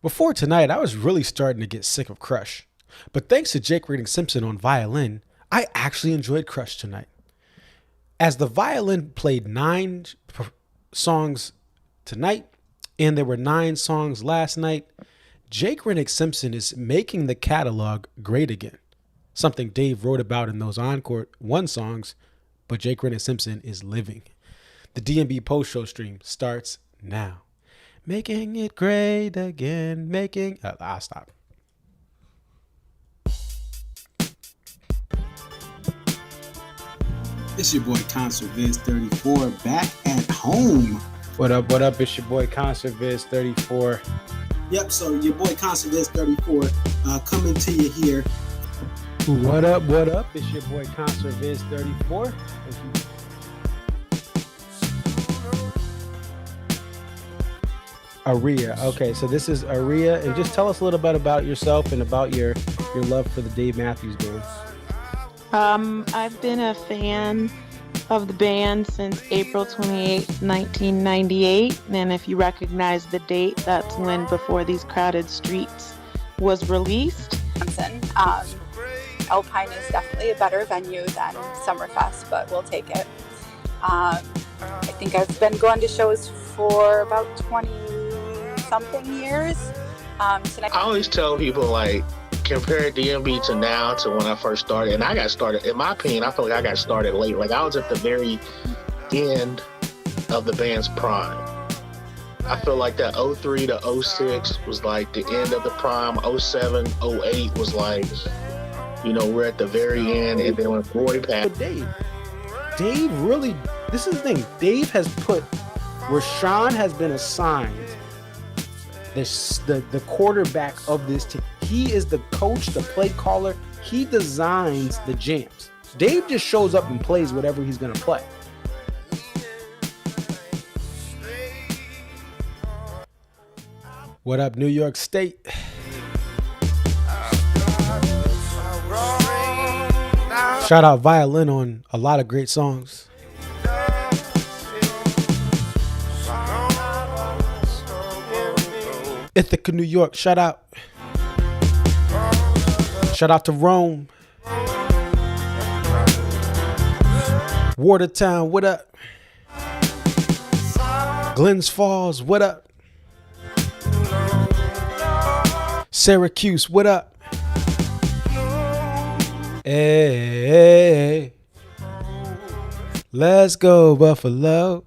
Before tonight, I was really starting to get sick of Crush. But thanks to Jake Renick Simpson on violin, I actually enjoyed Crush tonight. As the violin played songs tonight, and there were 9 songs last night, Jake Renick Simpson is making the catalog great again. Something Dave wrote about in those Encore 1 songs, but Jake Renick Simpson is living. The DMB post-show stream starts now. Making it great again, I'll stop. It's your boy Concert Viz 34 back at home. What up? It's your boy Concert Viz 34. Yep, so your boy Concert Viz 34 coming to you here. What up? It's your boy Concert Viz 34. Aria. Okay, so this is Aria, and just tell us a little bit about yourself and about your love for the Dave Matthews Band. I've been a fan of the band since April 28, 1998, and if you recognize the date, that's when Before These Crowded Streets was released. Alpine is definitely a better venue than Summerfest, but we'll take it. I think I've been going to shows for about 20-something years. I always tell people, like, compare DMB to now to when I first started, and I got started, in my opinion, I feel like I got started late. Like, I was at the very end of the band's prime. I feel like that 03 to 06 was like the end of the prime. 07, 08 was like, you know, we're at the very end, and then when Roy passed. But Dave really, this is the thing, Dave has put, Rashawn has been assigned the quarterback of this team. He is the coach, the play caller. He designs the jams. Dave just shows up and plays whatever he's going to play. What up, New York State? Shout out Violin on a lot of great songs. Ithaca, New York, shout out. Shout out to Rome. Watertown, what up? Glens Falls, what up? Syracuse, what up? Hey, let's go, Buffalo.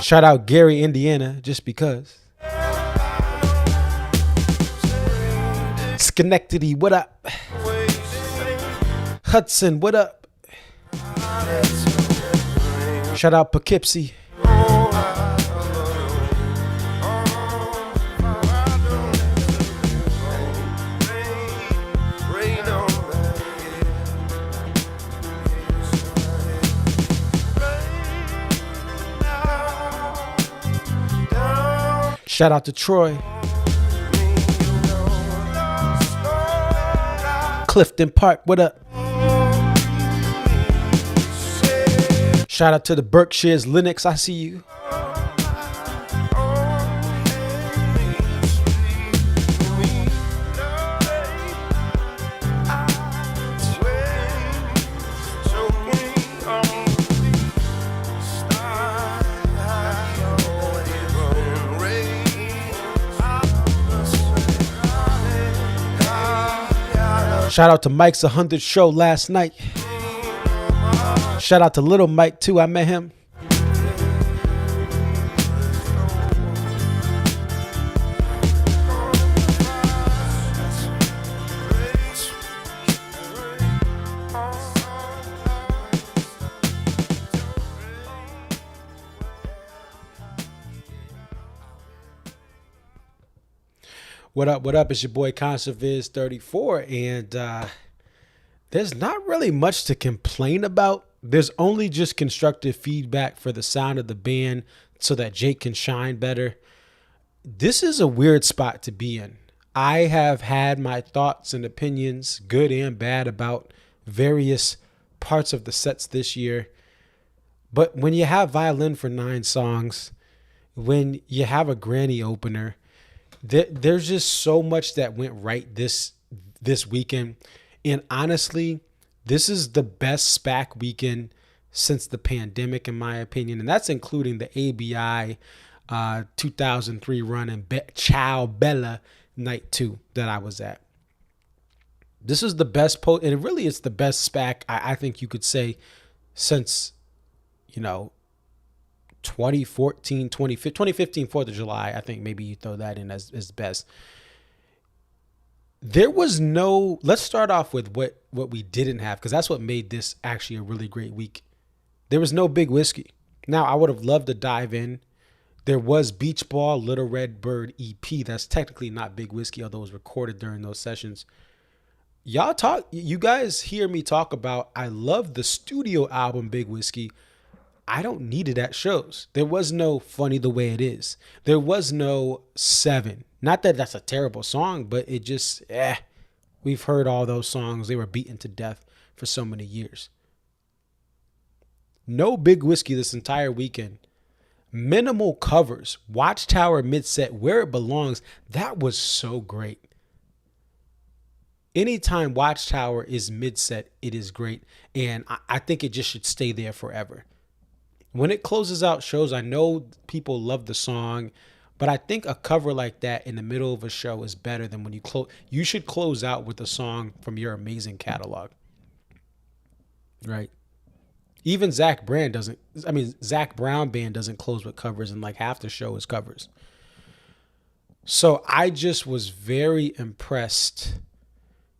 Shout out Gary, Indiana, just because. Schenectady, what up? Hudson, what up? Shout out Poughkeepsie. Shout out to Troy. Clifton Park, what up? Shout out to the Berkshires, Linux, I see you. Shout out to Mike's 100 show last night. Shout out to Little Mike too. I met him. What up? It's your boy Conserviz 34, and there's not really much to complain about. There's only just constructive feedback for the sound of the band so that Jake can shine better. This is a weird spot to be in. I have had my thoughts and opinions, good and bad, about various parts of the sets this year. But when you have violin for 9 songs, when you have a granny opener, there's just so much that went right this weekend. And honestly, this is the best SPAC weekend since the pandemic, in my opinion. And that's including the ABI 2003 run and Ciao Bella night 2 that I was at. This is the best and it really is the best SPAC I think you could say since, 2014, 2015, 4th of July. I think maybe you throw that in as best. There was no, let's start off with what we didn't have, because that's what made this actually a really great week. There was no Big Whiskey. Now, I would have loved to dive in. There was Beach Ball, Little Red Bird EP. That's technically not Big Whiskey, although it was recorded during those sessions. You guys hear me talk about, I love the studio album Big Whiskey. I don't need it at shows. There was no Funny the Way It Is. There was no 7. Not that that's a terrible song, but it just, we've heard all those songs. They were beaten to death for so many years. No Big Whiskey this entire weekend. Minimal covers. Watchtower mid-set, Where It Belongs. That was so great. Anytime Watchtower is mid-set, it is great. And I think it just should stay there forever. When it closes out shows, I know people love the song, but I think a cover like that in the middle of a show is better than when you close. You should close out with a song from your amazing catalog. Right? Even Zach Brown Band doesn't close with covers, and like half the show is covers. So I just was very impressed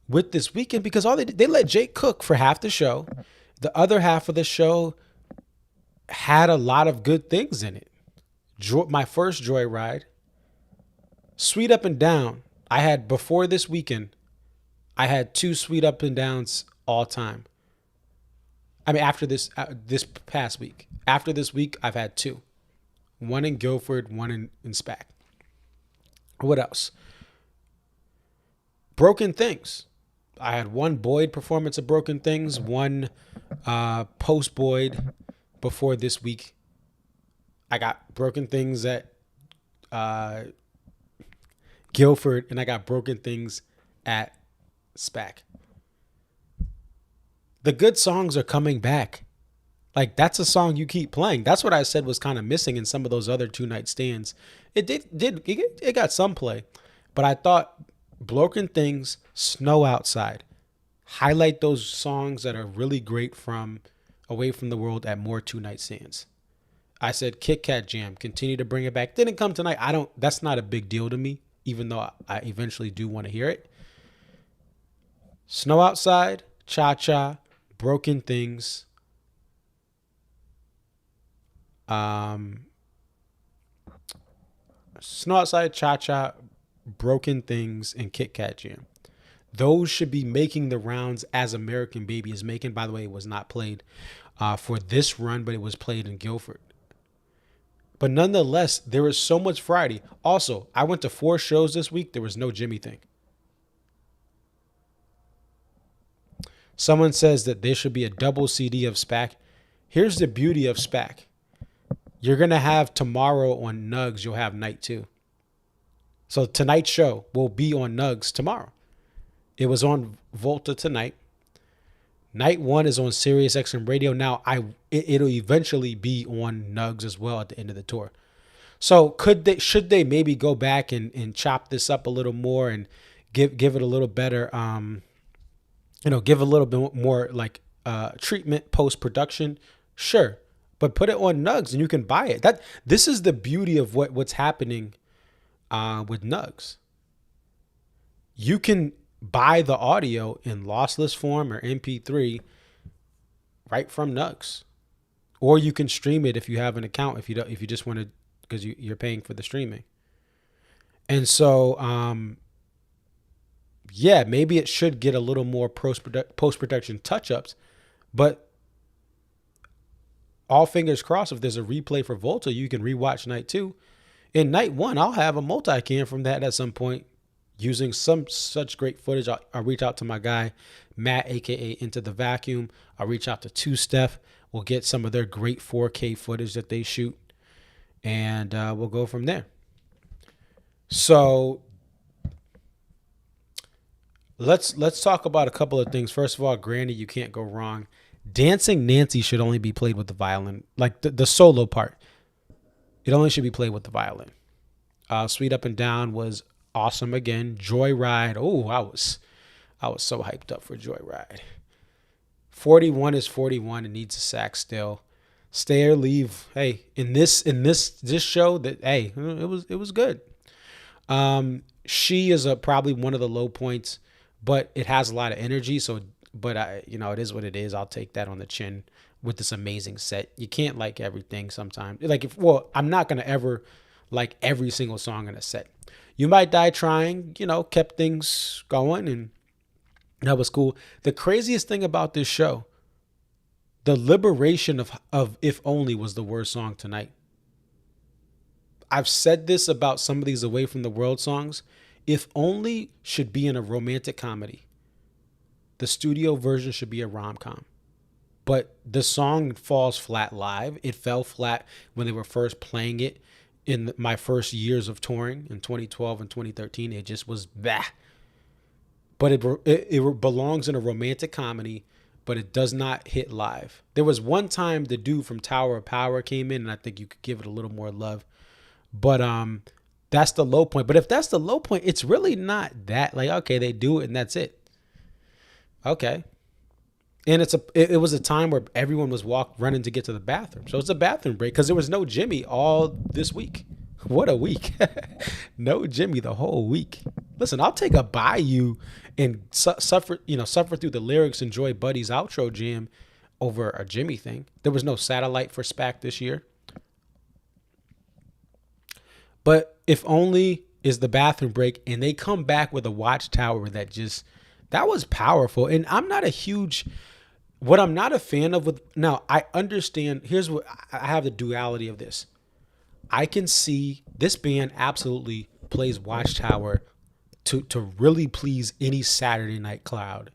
with this weekend because they let Jake cook for half the show. The other half of the show had a lot of good things in it. My first Joyride, Sweet Up and Down. I had before this weekend, I had 2 Sweet Up and Downs all time. I mean, after this past week. After this week, I've had 2. One in Guilford, one in SPAC. What else? Broken Things. I had one Boyd performance of Broken Things, one post Boyd before this week. I got Broken Things at Guilford, and I got Broken Things at SPAC. The good songs are coming back. Like, that's a song you keep playing. That's what I said was kind of missing in some of those other 2-night stands. It got some play, but I thought Broken Things, Snow Outside, highlight those songs that are really great from Away from the World at more 2-night stands. I said Kit Kat Jam, continue to bring it back. Didn't come tonight. That's not a big deal to me, even though I eventually do want to hear it. Snow Outside, Cha Cha, Broken Things. Snow Outside, Cha Cha, Broken Things, and Kit Kat Jam. Those should be making the rounds as American Baby is making. By the way, it was not played for this run, but it was played in Guilford. But nonetheless, there was so much variety. Also, I went to 4 shows this week. There was no Jimmy thing. Someone says that there should be a double CD of SPAC. Here's the beauty of SPAC. You're going to have tomorrow on Nugs, you'll have night 2. So tonight's show will be on Nugs tomorrow. It was on Volta tonight. Night 1 is on Sirius XM Radio. Now, it'll eventually be on Nugs as well at the end of the tour. So should they maybe go back and chop this up a little more and give it a little better, give a little bit more like treatment post-production? Sure. But put it on Nugs and you can buy it. This is the beauty of what's happening with Nugs. You can buy the audio in lossless form or MP3 right from Nugs, or you can stream it if you have an account. If you just want to, because you're paying for the streaming. And so, maybe it should get a little more post-production touch-ups, but all fingers crossed, if there's a replay for Volta, you can rewatch night 2. In night 1, I'll have a multi-cam from that at some point using some such great footage. I'll reach out to my guy, Matt, a.k.a. Into the Vacuum. I'll reach out to Two Steph. We'll get some of their great 4K footage that they shoot. and we'll go from there. So let's talk about a couple of things. First of all, granny, you can't go wrong. Dancing Nancy should only be played with the violin, like the solo part. It only should be played with the violin. Sweet Up and Down was awesome again. Joyride. Oh, I was so hyped up for Joyride. 41 is 41. It needs a sax still. Stay or Leave. Hey, in this show that it was good. She is probably one of the low points, but it has a lot of energy. So, but it is what it is. I'll take that on the chin with this amazing set. You can't like everything sometimes. I'm not gonna ever like every single song in a set. You Might Die Trying, kept things going, and that was cool. The craziest thing about this show, the liberation of If Only was the worst song tonight. I've said this about some of these Away from the World songs. If Only should be in a romantic comedy. The studio version should be a rom-com. But the song falls flat live. It fell flat when they were first playing it in my first years of touring in 2012 and 2013. It just was bah. But it belongs in a romantic comedy, but it does not hit live. There was one time the dude from Tower of Power came in, and I think you could give it a little more love. But that's the low point. But if that's the low point, it's really not that. Like, okay, they do it and that's it. Okay. And it was a time where everyone was running to get to the bathroom. So it's a bathroom break because there was no Jimmy all this week. What a week. No Jimmy the whole week. Listen, I'll take a Bayou and suffer through the lyrics, enjoy Buddy's outro jam over a Jimmy thing. There was no satellite for SPAC this year. But If Only is the bathroom break, and they come back with a Watchtower that was powerful. And what I'm not a fan of now, I understand, here's what, I have the duality of this. I can see this band absolutely plays Watchtower to really please any Saturday night crowd.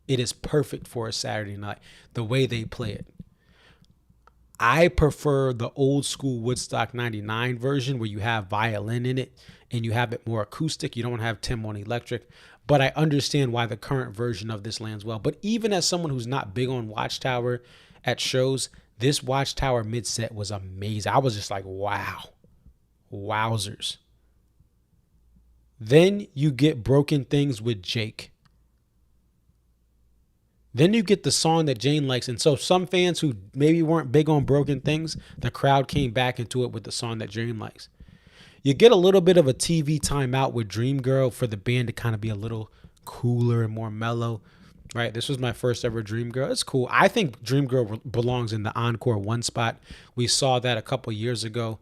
It is perfect for a Saturday night, the way they play it. I prefer the old school Woodstock 99 version where you have violin in it and you have it more acoustic. You don't have Tim on electric, but I understand why the current version of this lands well. But even as someone who's not big on Watchtower at shows, this Watchtower mid-set was amazing. I was just like, wow. Wowzers. Then you get Broken Things with Jake. Then you get the song that Jane likes. And so some fans who maybe weren't big on Broken Things, the crowd came back into it with the song that Jane likes. You get a little bit of a TV timeout with Dream Girl for the band to kind of be a little cooler and more mellow, right? This was my first ever Dream Girl. It's cool. I think Dream Girl belongs in the Encore 1 spot. We saw that a couple years ago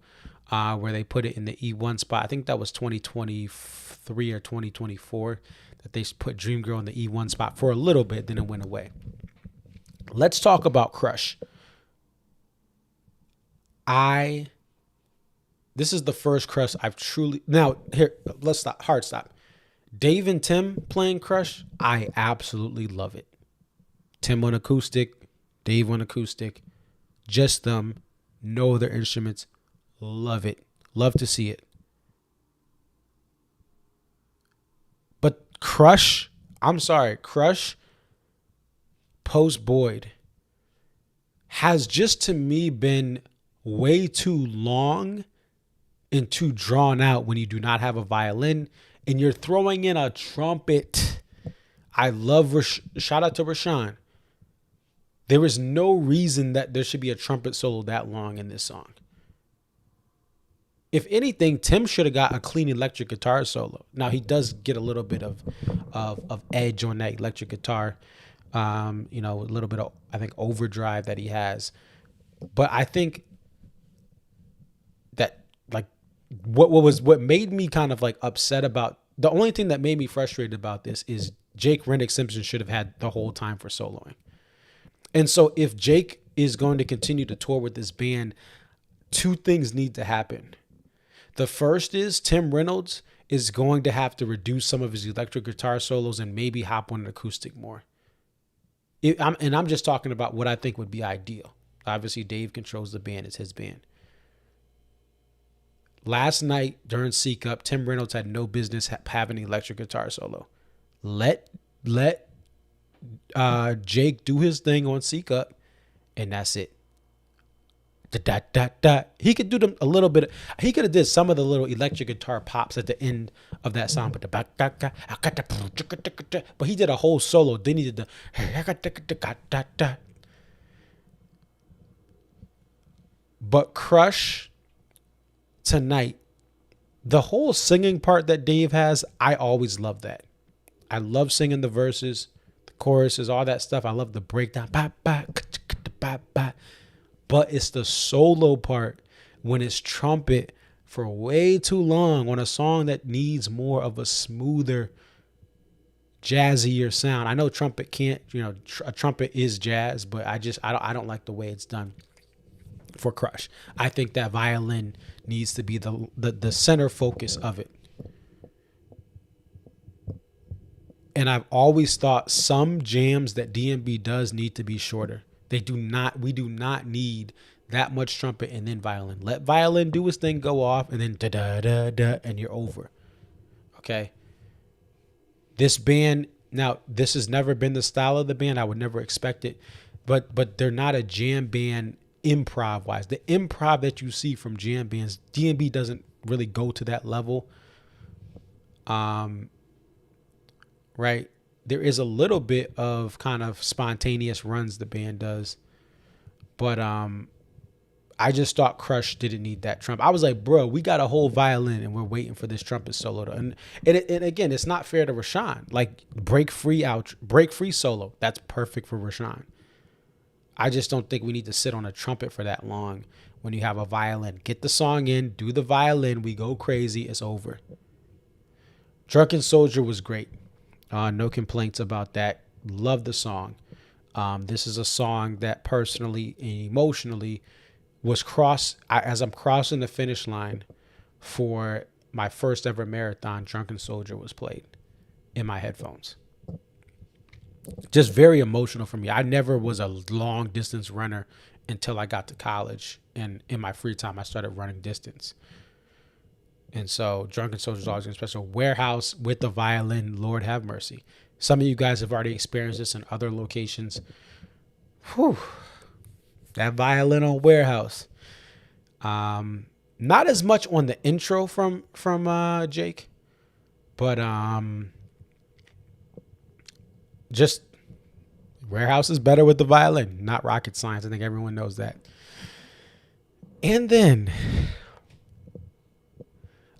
where they put it in the E1 spot. I think that was 2023 or 2024 that they put Dream Girl in the E1 spot for a little bit, then it went away. Let's talk about Crush. This is the first Crush I've truly... Now, here, let's stop. Hard stop. Dave and Tim playing Crush, I absolutely love it. Tim on acoustic, Dave on acoustic, just them, no other instruments. Love it. Love to see it. But Crush post Boyd has just to me been way too long and too drawn out when you do not have a violin and you're throwing in a trumpet. I love, shout out to Rashawn. There is no reason that there should be a trumpet solo that long in this song. If anything, Tim should have got a clean electric guitar solo. Now he does get a little bit of edge on that electric guitar, a little bit of, I think, overdrive that he has. But I think that what made me kind of like upset about, the only thing that made me frustrated about this is Jake Renick Simpson should have had the whole time for soloing. And so if Jake is going to continue to tour with this band, two things need to happen. The first is Tim Reynolds is going to have to reduce some of his electric guitar solos and maybe hop on an acoustic more. I'm just talking about what I think would be ideal. Obviously, Dave controls the band. It's his band. Last night during C Cup, Tim Reynolds had no business having an electric guitar solo. Let Jake do his thing on C Cup, and that's it. Da, da, da. He could do them a little bit. He could have did some of the little electric guitar pops at the end of that song, but he did a whole solo. Then he did the. But Crush tonight, the whole singing part that Dave has, I always love that. I love singing the verses, the choruses, all that stuff. I love the breakdown. But it's the solo part when it's trumpet for way too long on a song that needs more of a smoother, jazzier sound. I know trumpet can't, a trumpet is jazz, but I don't like the way it's done for Crush. I think that violin needs to be the center focus of it. And I've always thought some jams that DMB does need to be shorter. We do not need that much trumpet and then violin. Let violin do his thing, go off, and then da da da da, and you're over. Okay. This band, now this has never been the style of the band. I would never expect it, but they're not a jam band improv wise. The improv that you see from jam bands, DMB doesn't really go to that level. Right. There is a little bit of kind of spontaneous runs the band does, but I just thought Crush didn't need that trumpet. I was like, bro, we got a whole violin and we're waiting for this trumpet solo. And again, it's not fair to Rashawn. Like break free solo. That's perfect for Rashawn. I just don't think we need to sit on a trumpet for that long when you have a violin. Get the song in, do the violin, we go crazy, it's over. Drunken Soldier was great. No complaints about that. Love the song. This is a song that personally and emotionally was as I'm crossing the finish line for my first ever marathon, Drunken Soldier was played in my headphones. Just very emotional for me. I never was a long distance runner until I got to college. And in my free time, I started running distance. And so Drunken Soldier is always special. Warehouse with the violin, Lord have mercy. Some of you guys have already experienced this in other locations. Whew. That violin on Warehouse. Not as much on the intro from Jake, but just Warehouse is better with the violin. Not rocket science. I think everyone knows that. And then...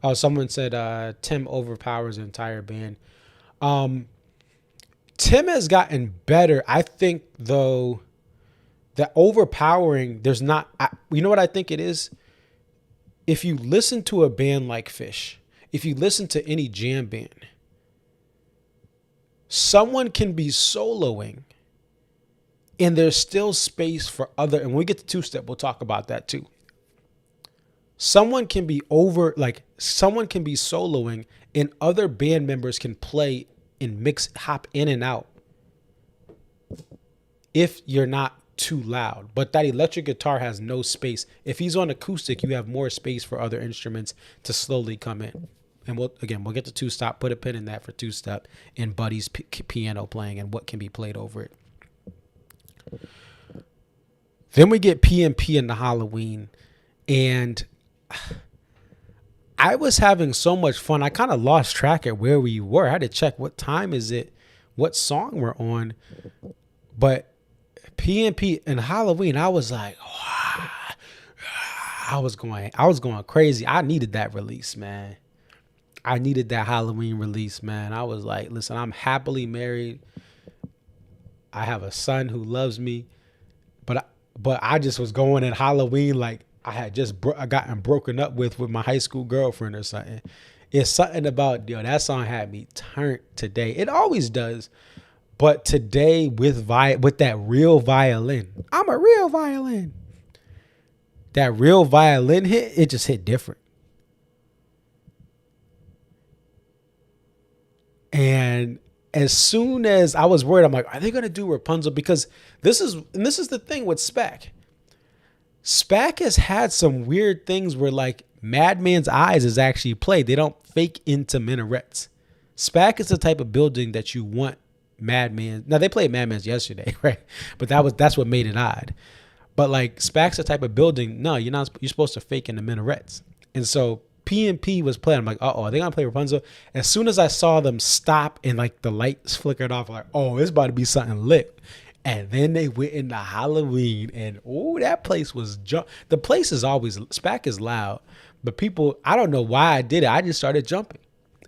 Oh, someone said Tim overpowers the entire band. Tim has gotten better. I think, though, that overpowering, there's not... you know what I think it is? If you listen to a band like Fish, if you listen to any jam band, someone can be soloing, and there's still space for other... And when we get to two-step, we'll talk about that, too. Someone can be someone can be soloing and other band members can play and hop in and out if you're not too loud. But that electric guitar has no space. If he's on acoustic, you have more space for other instruments to slowly come in. And we'll get to two-step, put a pin in that for two-step, and Buddy's piano playing and what can be played over it. Then we get PMP in the Halloween, and I was having so much fun. I kind of lost track at where we were. I had to check what time is it, what song we're on. But PNP and Halloween, I was like, wow. I was going crazy. I needed that release, man. I needed that Halloween release, man. I was like, listen, I'm happily married. I have a son who loves me, but I just was going in Halloween like I had just gotten broken up with my high school girlfriend or something. It's something about, that song had me turned today. It always does. But today with that real violin, I'm a real violin. That real violin hit, it just hit different. And as soon as I was worried, I'm like, are they going to do Rapunzel? Because this is the thing with SPAC. SPAC has had some weird things where like Madman's Eyes is actually played. They don't fake into minarets. SPAC is the type of building that you want Madman. Now they played Madman's yesterday, right? But that's what made it odd. But like SPAC's the type of building. No, you're supposed to fake into minarets. And so P&P was playing. I'm like, are they gonna play Rapunzel? As soon as I saw them stop and like the lights flickered off, I'm like, oh, it's about to be something lit. And then they went into Halloween, and that place was the place is always SPAC is loud, but people, I don't know why I did it. I just started jumping,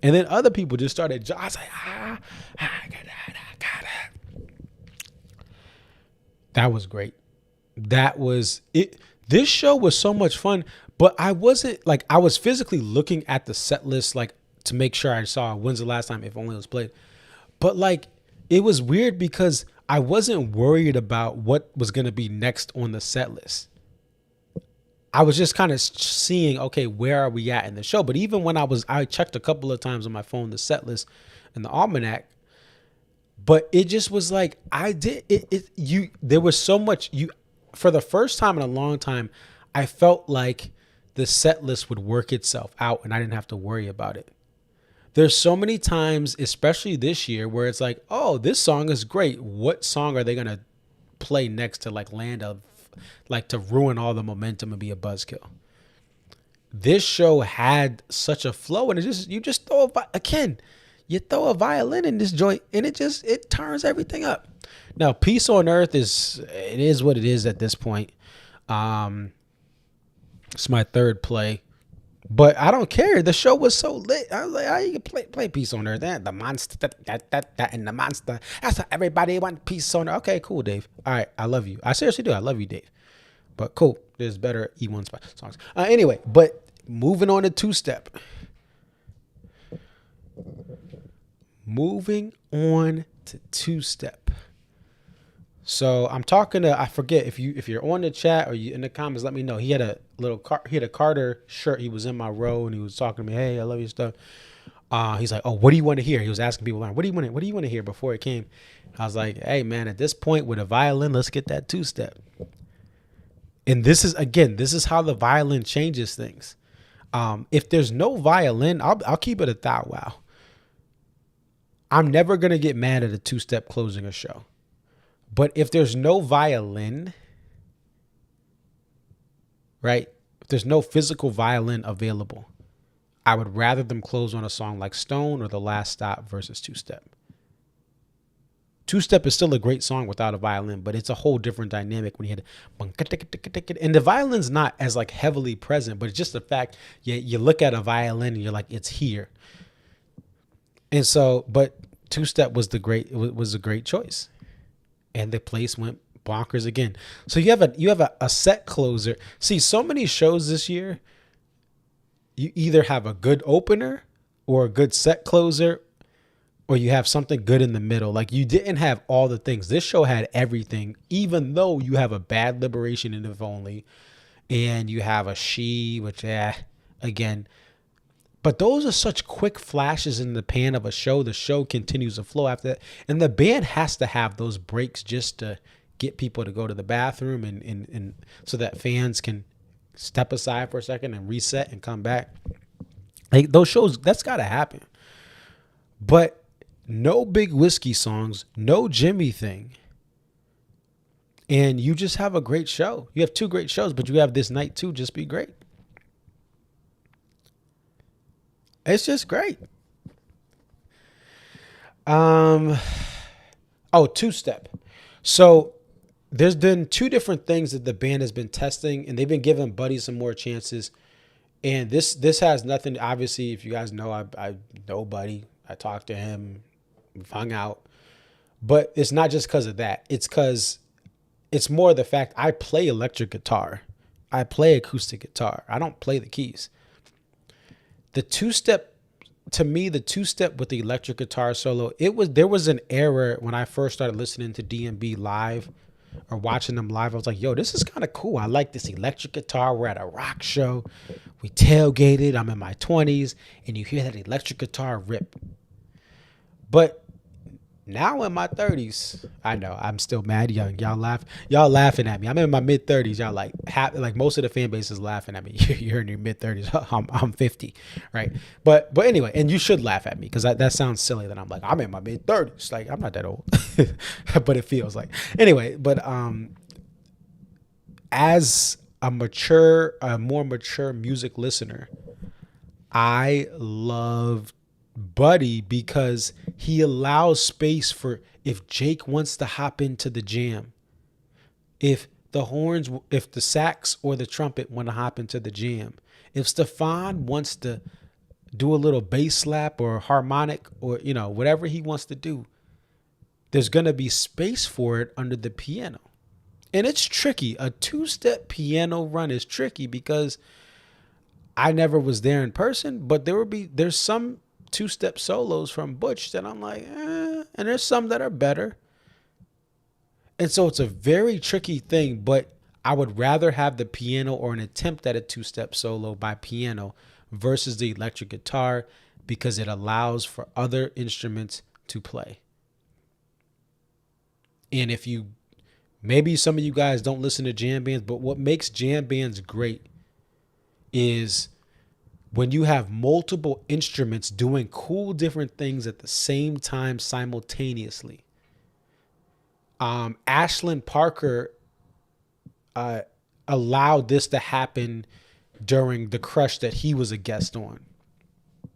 and then other people just started. I was like, I got it. That was great. That was it. This show was so much fun, but I wasn't like I was physically looking at the set list like to make sure I saw when's the last time if only it was played, but like it was weird because I wasn't worried about what was going to be next on the set list. I was just kind of seeing, okay, where are we at in the show? But even when I checked a couple of times on my phone, the set list and the almanac, but it just was like, there was so much, for the first time in a long time, I felt like the set list would work itself out and I didn't have to worry about it. There's so many times, especially this year, where it's like, oh, this song is great. What song are they going to play next to like to ruin all the momentum and be a buzzkill? This show had such a flow, and you throw a violin in this joint and it turns everything up. Now, Peace on Earth is what it is at this point. It's my third play. But I don't care. The show was so lit. I was like, how you can play Peace on Earth? The monster, that, and the monster. That's how everybody want Peace on Earth. Okay, cool, Dave. All right, I love you. I seriously do. I love you, Dave. But cool. There's better E1 songs. Anyway, but moving on to two-step. Moving on to two-step. So I'm talking to, I forget if you're on the chat or you in the comments, let me know. He had a Carter shirt. He was in my row and he was talking to me. Hey, I love your stuff. He's like, oh, what do you want to hear? He was asking people, what do you want to hear before it came? I was like, hey man, at this point with a violin, let's get that two-step. And this is how the violin changes things. If there's no violin, I'll keep it a thou wow. I'm never going to get mad at a two-step closing a show. But if there's no violin, right? If there's no physical violin available, I would rather them close on a song like Stone or The Last Stop versus Two-Step. Two-Step is still a great song without a violin, but it's a whole different dynamic when you hit and the violin's not as like heavily present, but it's just the fact you look at a violin and you're like, it's here. And so, but Two-Step was a great choice. And the place went bonkers again. So you have a set closer. See, so many shows this year, you either have a good opener or a good set closer, or you have something good in the middle. Like you didn't have all the things. This show had everything, even though you have a bad Liberation in If Only, and you have a She, which again. But those are such quick flashes in the pan of a show. The show continues to flow after that. And the band has to have those breaks just to get people to go to the bathroom and so that fans can step aside for a second and reset and come back. Like those shows, that's got to happen. But no Big Whiskey songs, no Jimmy thing. And you just have a great show. You have two great shows, but you have this night too. Just be great. It's just great. Two-step. So there's been two different things that the band has been testing, and they've been giving Buddy some more chances. And this has nothing. Obviously, if you guys know, I know Buddy. I talked to him. We've hung out. But it's not just because of that. It's because it's more the fact I play electric guitar. I play acoustic guitar. I don't play the keys. The two-step, to me, the two-step with the electric guitar solo, there was an era when I first started listening to DMB live or watching them live. I was like, yo, this is kind of cool. I like this electric guitar. We're at a rock show. We tailgated. I'm in my 20s. And you hear that electric guitar rip. But Now in my 30s, I know I'm still mad young. Y'all laughing at me. I'm in my mid 30s. Y'all like most of the fan base is laughing at me. You're in your mid 30s. I'm 50, right? But anyway, and you should laugh at me because that sounds silly. That I'm like I'm in my mid 30s. Like I'm not that old, but it feels like anyway. But as a more mature music listener, I love Buddy because he allows space for if Jake wants to hop into the jam, if the sax or the trumpet want to hop into the jam, if Stefan wants to do a little bass slap or harmonic or whatever he wants to do, there's going to be space for it under the piano. And it's tricky. A two-step piano run is tricky because I never was there in person, but there's some two-step solos from Butch that I'm like, and there's some that are better. And so it's a very tricky thing, but I would rather have the piano or an attempt at a two-step solo by piano versus the electric guitar because it allows for other instruments to play. And maybe some of you guys don't listen to jam bands, but what makes jam bands great is when you have multiple instruments doing cool different things at the same time simultaneously. Ashlyn Parker allowed this to happen during the Crush that he was a guest on. I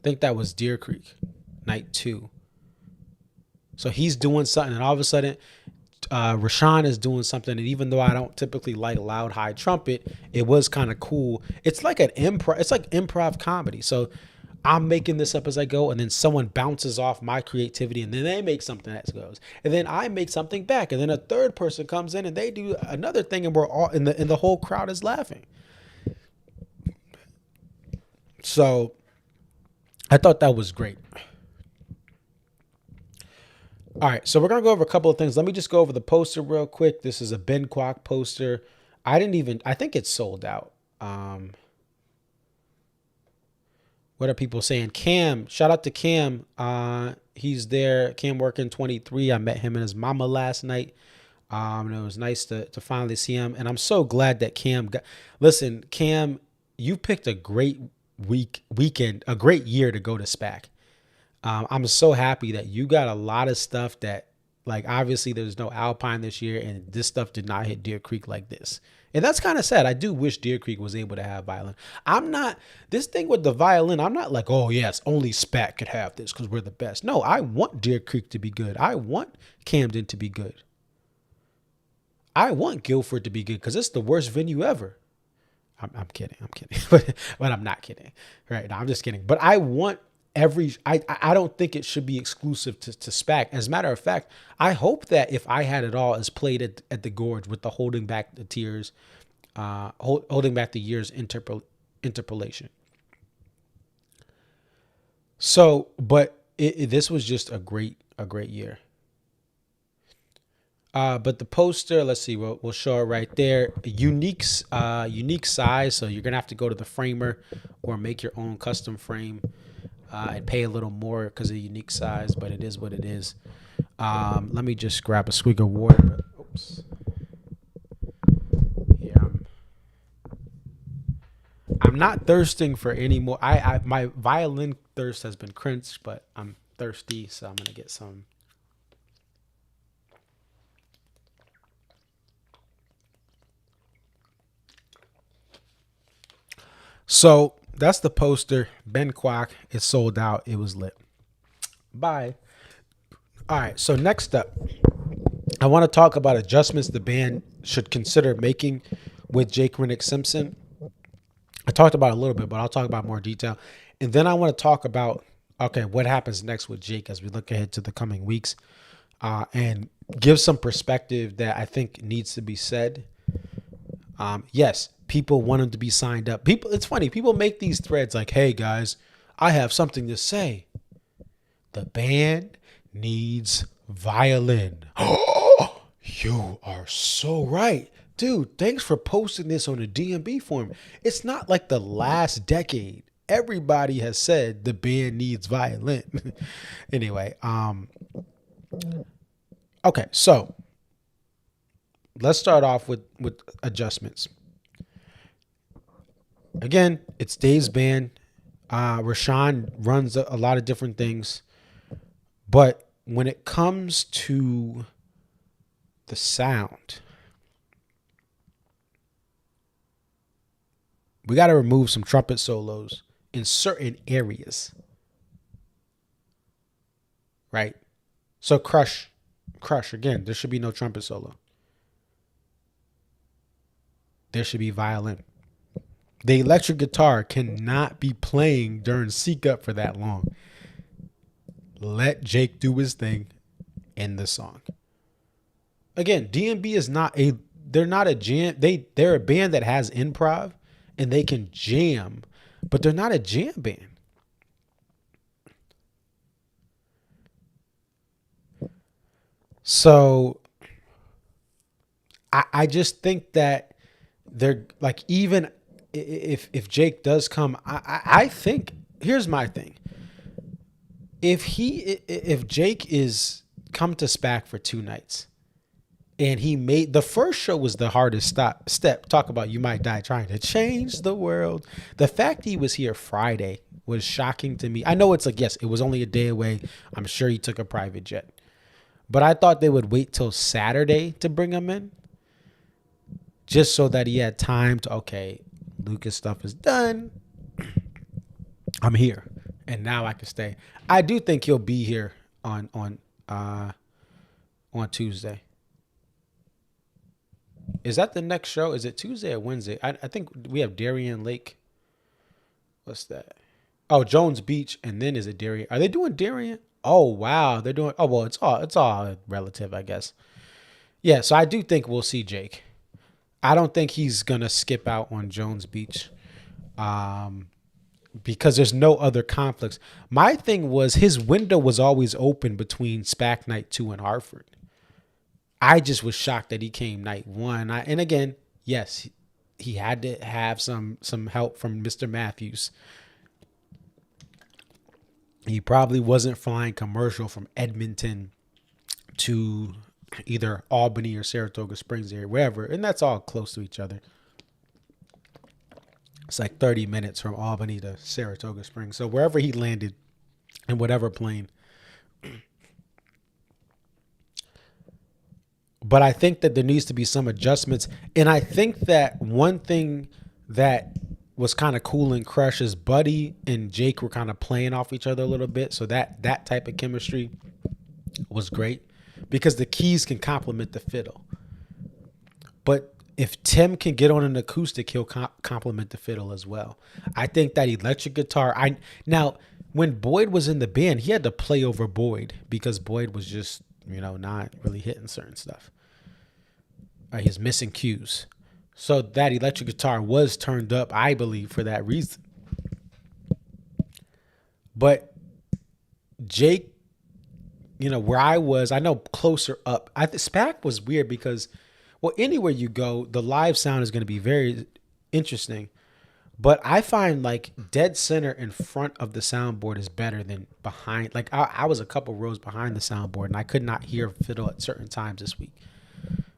think that was Deer Creek, night 2. So he's doing something, and all of a sudden, Rashawn is doing something, and even though I don't typically like loud high trumpet, it was kind of cool. It's like improv comedy. So I'm making this up as I go, and then someone bounces off my creativity, and then they make something that goes, and then I make something back, and then a third person comes in and they do another thing, and we're all and the whole crowd is laughing. So I thought that was great. All right, so we're going to go over a couple of things. Let me just go over the poster real quick. This is a Ben Kwok poster. I think it's sold out. What are people saying? Cam, shout out to Cam. He's there. Cam working 23. I met him and his mama last night. And it was nice to finally see him. And I'm so glad that Cam listen, Cam, you picked a great weekend, a great year to go to SPAC. I'm so happy that you got a lot of stuff that, like, obviously there's no Alpine this year, and this stuff did not hit Deer Creek like this. And that's kind of sad. I do wish Deer Creek was able to have violin. This thing with the violin, I'm not like, oh, yes, only SPAC could have this because we're the best. No, I want Deer Creek to be good. I want Camden to be good. I want Guilford to be good because it's the worst venue ever. I'm kidding. but I'm not kidding. Right? No, I'm just kidding. But I want I don't think it should be exclusive to SPAC. As a matter of fact, I hope that If I Had It All is played at the Gorge with the holding back the tears, holding back the years interpolation. So, but this was just a great year. But the poster, let's see, we'll show it right there. Unique size, so you're gonna have to go to the framer or make your own custom frame. And pay a little more because of unique size, but it is what it is. Let me just grab a swig of water. Oops. Yeah, I'm not thirsting for any more. My violin thirst has been quenched, but I'm thirsty, so I'm gonna get some. So that's the poster. Ben Kwok. It's sold out. It was lit. Bye. All right. So next up, I want to talk about adjustments the band should consider making with Jake Renick Simpson. I talked about it a little bit, but I'll talk about more detail. And then I want to talk about, what happens next with Jake as we look ahead to the coming weeks, and give some perspective that I think needs to be said. Yes. People want him to be signed up. It's funny. People make these threads like, hey, guys, I have something to say. The band needs violin. Oh, you are so right. Dude, thanks for posting this on the DMB forum. It's not like the last decade everybody has said the band needs violin. Anyway, okay, so let's start off with adjustments. Again, it's Dave's band. Rashawn runs a lot of different things, but when it comes to the sound, we got to remove some trumpet solos in certain areas, right? So Crush, again, there should be no trumpet solo. There should be violin. The electric guitar cannot be playing during Seek Up for that long. Let Jake do his thing in the song. Again, DMB is they're not a jam. They're a band that has improv and they can jam, but they're not a jam band. So I just think that they're like, even if Jake does come, I think, here's my thing. If Jake is come to SPAC for 2 nights and he made the first show was the hardest step. Talk about You Might Die Trying to Change the World. The fact he was here Friday was shocking to me. I know it's like, yes, it was only a day away. I'm sure he took a private jet, but I thought they would wait till Saturday to bring him in just so that he had time to, okay, Lucas stuff is done. I'm here, and now I can stay. I do think he'll be here on Tuesday. Is that the next show? Is it Tuesday or Wednesday? I think we have Darien Lake. What's that? Oh, Jones Beach, and then is it Darien? Are they doing Darien? Oh wow, they're doing. Oh well, it's all relative, I guess. Yeah, so I do think we'll see Jake. I don't think he's gonna skip out on Jones Beach, because there's no other conflicts. My thing was his window was always open between SPAC Night 2 and Hartford. I just was shocked that he came night 1. And again, yes, he had to have some help from Mr. Matthews. He probably wasn't flying commercial from Edmonton to either Albany or Saratoga Springs area, wherever, and that's all close to each other. It's like 30 minutes from Albany to Saratoga Springs. So wherever he landed in whatever plane. But I think that there needs to be some adjustments. And I think that one thing that was kind of cool in Crush is Buddy and Jake were kind of playing off each other a little bit. So that type of chemistry was great because the keys can complement the fiddle. But if Tim can get on an acoustic, he'll complement the fiddle as well. I think that electric guitar. Now, when Boyd was in the band, he had to play over Boyd because Boyd was just, not really hitting certain stuff. He's missing cues. So that electric guitar was turned up, I believe, for that reason. But Jake, where I was, I know closer up. SPAC was weird because, well, anywhere you go, the live sound is going to be very interesting. But I find like dead center in front of the soundboard is better than behind. Like I was a couple rows behind the soundboard and I could not hear fiddle at certain times this week.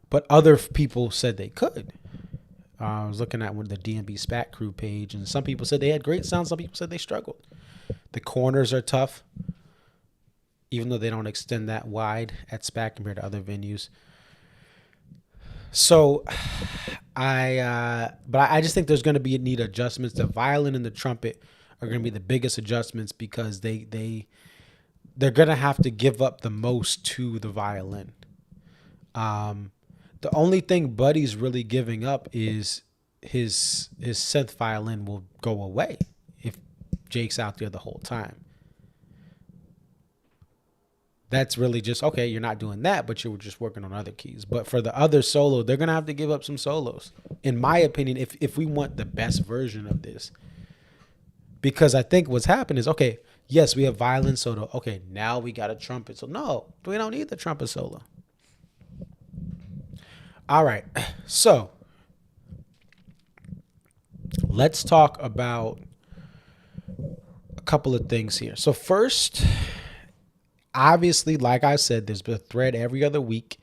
But other people said they could. I was looking at the DMB SPAC crew page, and some people said they had great sound. Some people said they struggled. The corners are tough, even though they don't extend that wide at SPAC compared to other venues. So, I just think there's going to need adjustments. The violin and the trumpet are going to be the biggest adjustments because they're going to have to give up the most to the violin. The only thing Buddy's really giving up is his synth violin will go away if Jake's out there the whole time. That's really just, okay, you're not doing that, but you're just working on other keys. But for the other solo, they're going to have to give up some solos, in my opinion, if we want the best version of this. Because I think what's happened is, okay, yes, we have violin solo. Okay, now we got a trumpet. So no, we don't need the trumpet solo. All right, so let's talk about couple of things here. So first, obviously, like I said, there's been a thread every other week.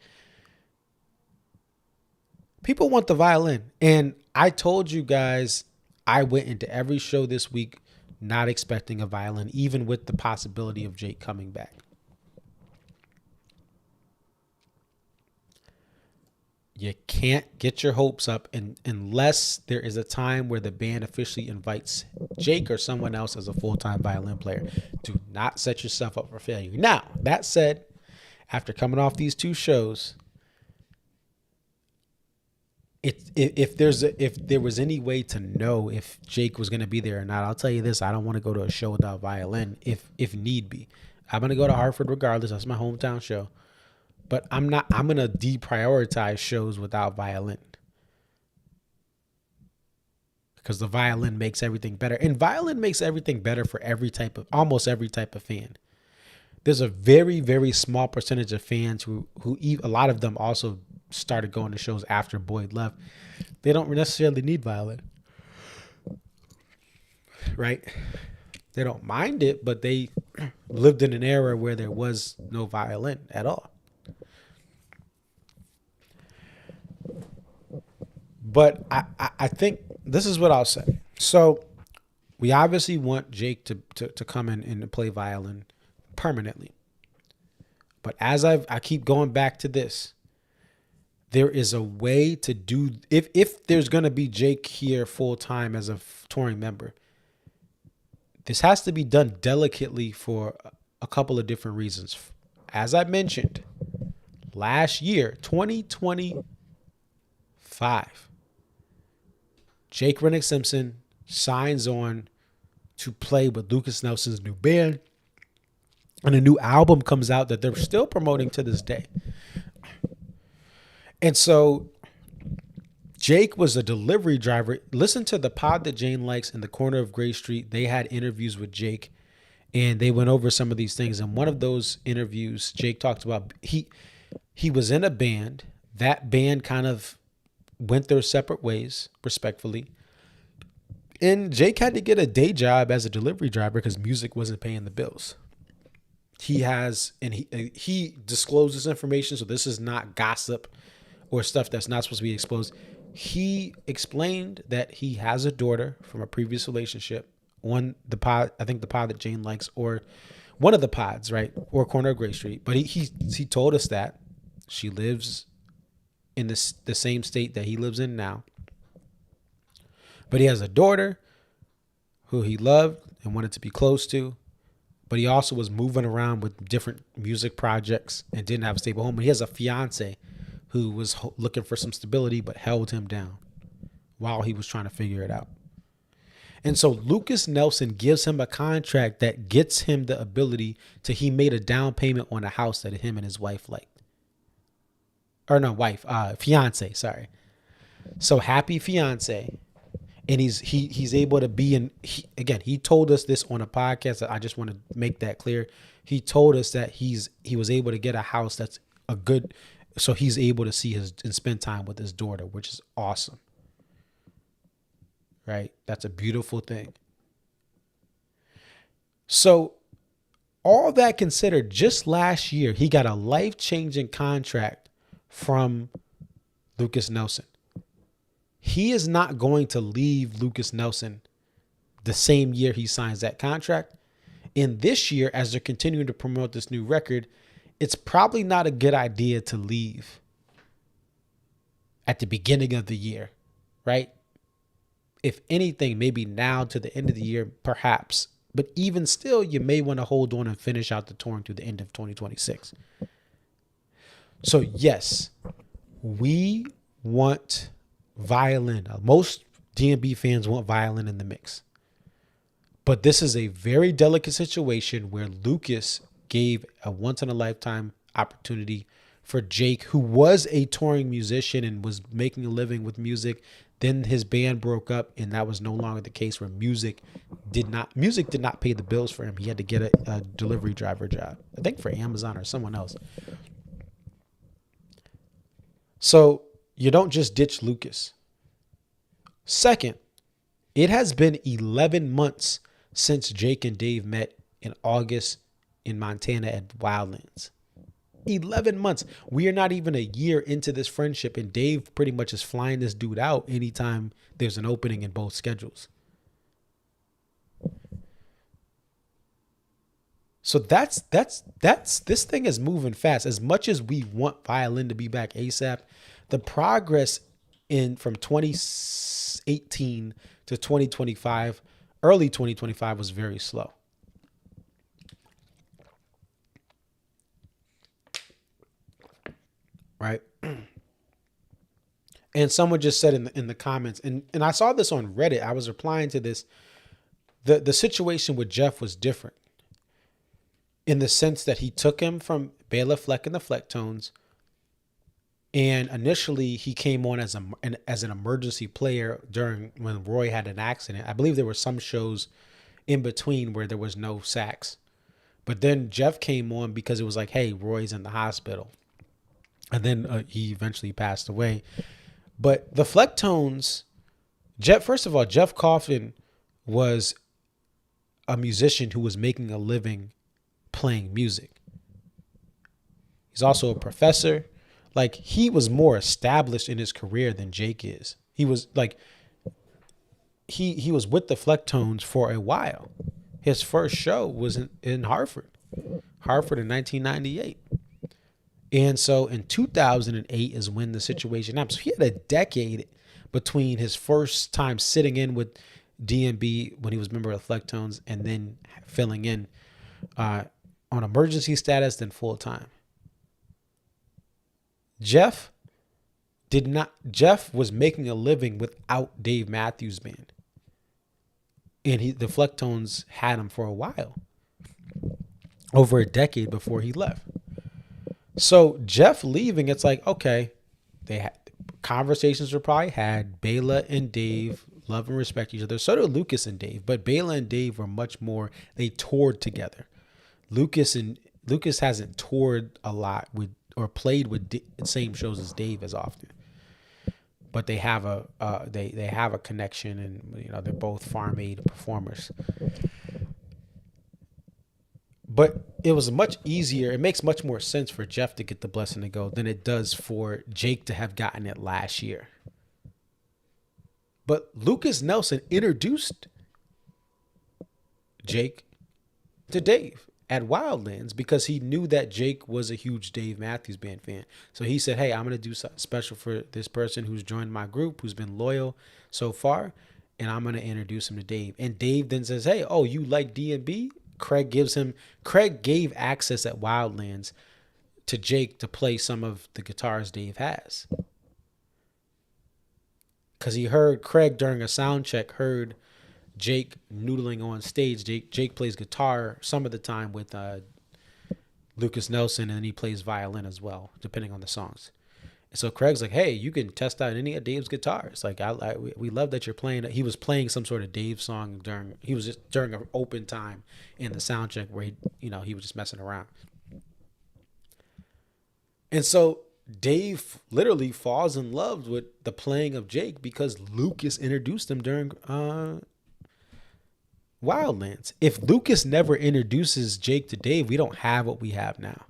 People want the violin. And I told you guys, I went into every show this week not expecting a violin, even with the possibility of Jake coming back. You can't get your hopes up unless there is a time where the band officially invites Jake or someone else as a full-time violin player. Do not set yourself up for failure. Now, that said, after coming off these two shows, if there was any way to know if Jake was going to be there or not, I'll tell you this: I don't want to go to a show without violin if need be. I'm going to go to Hartford regardless. That's my hometown show. But I'm going to deprioritize shows without violin. Because the violin makes everything better. And violin makes everything better for almost every type of fan. There's a very, very small percentage of fans who a lot of them also started going to shows after Boyd left. They don't necessarily need violin. Right? They don't mind it, but they lived in an era where there was no violin at all. But I think this is what I'll say. So we obviously want Jake to come in and play violin permanently. But as I keep going back to this, there is a way to do, if there's going to be Jake here full time as a touring member, this has to be done delicately for a couple of different reasons. As I mentioned, last year, 2025, Jake Renick Simpson signs on to play with Lucas Nelson's new band, and a new album comes out that they're still promoting to this day. And so Jake was a delivery driver. Listen to the pod that Jane likes in the corner of Gray Street. They had interviews with Jake, and they went over some of these things. And one of those interviews, Jake talked about he was in a band. That band kind of went their separate ways, respectfully. And Jake had to get a day job as a delivery driver because music wasn't paying the bills. He discloses information, so this is not gossip or stuff that's not supposed to be exposed. He explained that he has a daughter from a previous relationship on the pod, I think the pod that Jane likes, or one of the pods, right? Or corner of Gray Street. But he told us that she lives in the same state that he lives in now. But he has a daughter who he loved and wanted to be close to. But he also was moving around with different music projects and didn't have a stable home. But he has a fiance who was looking for some stability but held him down while he was trying to figure it out. And so Lucas Nelson gives him a contract that gets him the ability he made a down payment on a house that him and his wife liked. Or no, fiance, sorry. So happy fiance. And he's able to be in, he told us this on a podcast. I just want to make that clear. He told us that he was able to get a house that's a good, so he's able to see and spend time with his daughter, which is awesome. Right? That's a beautiful thing. So all that considered, just last year, he got a life-changing contract from Lucas Nelson. He is not going to leave Lucas Nelson the same year he signs that contract. And this year, as they're continuing to promote this new record, it's probably not a good idea to leave at the beginning of the year, right? If anything, maybe now to the end of the year, perhaps. But even still, you may want to hold on and finish out the touring through the end of 2026. So yes, we want violin. Most D&B fans want violin in the mix. But this is a very delicate situation where Lucas gave a once-in-a-lifetime opportunity for Jake, who was a touring musician and was making a living with music. Then his band broke up, and that was no longer the case, where music did not pay the bills for him. He had to get a delivery driver job, I think for Amazon or someone else. So you don't just ditch Lucas. Second, it has been 11 months since Jake and Dave met in August in Montana at Wildlands. 11 months. We are not even a year into this friendship, and Dave pretty much is flying this dude out anytime there's an opening in both schedules. So that's this thing is moving fast. As much as we want Violin to be back ASAP, the progress in from 2018 to 2025, early 2025 was very slow. Right? And someone just said in the comments, and I saw this on Reddit. I was replying to this. The situation with Jeff was different in the sense that he took him from Bela Fleck and the Flecktones, and initially he came on as an emergency player during when Roy had an accident. I believe there were some shows in between where there was no sax, but then Jeff came on because it was like, hey, Roy's in the hospital, and then he eventually passed away. But the Flecktones, first of all, Jeff Coffin was a musician who was making a living playing music. He's also a professor. Like, he was more established in his career than Jake is. He was like, he was with the Flecktones for a while. His first show was in Hartford in 1998. And so in 2008 is when the situation happened. So he had a decade between his first time sitting in with DMB when he was a member of the Flecktones and then filling in on emergency status, then full time. Jeff was making a living without Dave Matthews Band. And the Flecktones had him for a while. Over a decade before he left. So Jeff leaving, it's like, okay, they had conversations were probably had. Bela and Dave love and respect each other. So did Lucas and Dave, but Bela and Dave were much more, they toured together. Lucas hasn't toured a lot with or played with the same shows as Dave as often. But they have they have a connection, and they're both Farm Aid performers. But it was much easier. It makes much more sense for Jeff to get the blessing to go than it does for Jake to have gotten it last year. But Lucas Nelson introduced Jake to Dave at Wildlands because he knew that Jake was a huge Dave Matthews Band fan. So he said, hey, I'm going to do something special for this person who's joined my group, who's been loyal so far, and I'm going to introduce him to Dave. And Dave then says, hey, oh, you like D&B? Craig gave access at Wildlands to Jake to play some of the guitars Dave has. Because he heard Craig during a sound check, heard Jake noodling on stage. Jake plays guitar some of the time with Lucas Nelson, and then he plays violin as well, depending on the songs. And so Craig's like, hey, you can test out any of Dave's guitars. Like, we love that you're playing. He was playing some sort of Dave song during an open time in the sound check where he was just messing around. And so Dave literally falls in love with the playing of Jake because Lucas introduced him during Wildlands. If Lucas never introduces Jake to Dave, we don't have what we have now.